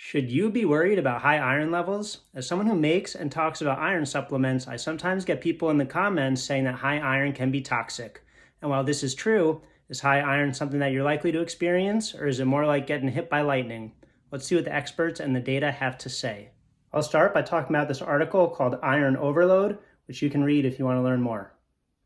Should you be worried about high iron levels? As someone who makes and talks about iron supplements, I sometimes get people in the comments saying that high iron can be toxic. And while this is true, is high iron something that you're likely to experience, or is it more like getting hit by lightning? Let's see what the experts and the data have to say. I'll start by talking about this article called Iron Overload, which you can read if you want to learn more.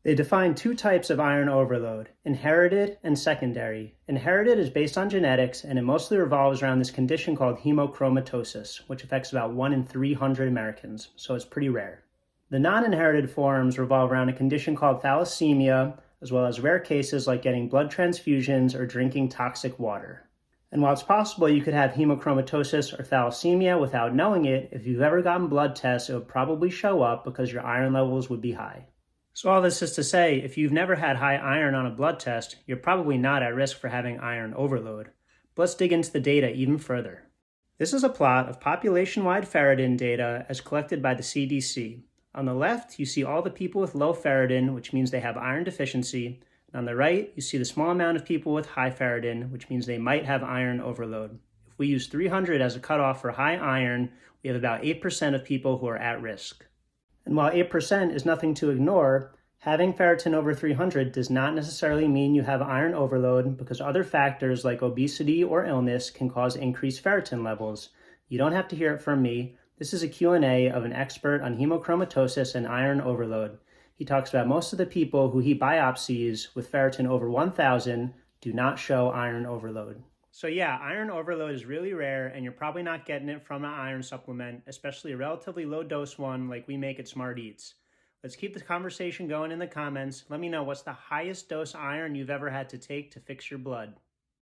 They define two types of iron overload, inherited and secondary. Inherited is based on genetics, and it mostly revolves around this condition called hemochromatosis, which affects about 1 in 300 Americans, so it's pretty rare. The non-inherited forms revolve around a condition called thalassemia, as well as rare cases like getting blood transfusions or drinking toxic water. And while it's possible you could have hemochromatosis or thalassemia without knowing it, if you've ever gotten blood tests, it would probably show up because your iron levels would be high. So all this is to say, if you've never had high iron on a blood test, you're probably not at risk for having iron overload. But let's dig into the data even further. This is a plot of population-wide ferritin data as collected by the CDC. On the left, you see all the people with low ferritin, which means they have iron deficiency. And on the right, you see the small amount of people with high ferritin, which means they might have iron overload. If we use 300 as a cutoff for high iron, we have about 8% of people who are at risk. And while 8% is nothing to ignore, having ferritin over 300 does not necessarily mean you have iron overload because other factors like obesity or illness can cause increased ferritin levels. You don't have to hear it from me. This is a Q&A of an expert on hemochromatosis and iron overload. He talks about most of the people who he biopsies with ferritin over 1,000 do not show iron overload. So yeah, iron overload is really rare, and you're probably not getting it from an iron supplement, especially a relatively low dose one like we make at Smart Eats. Let's keep the conversation going in the comments. Let me know what's the highest dose iron you've ever had to take to fix your blood.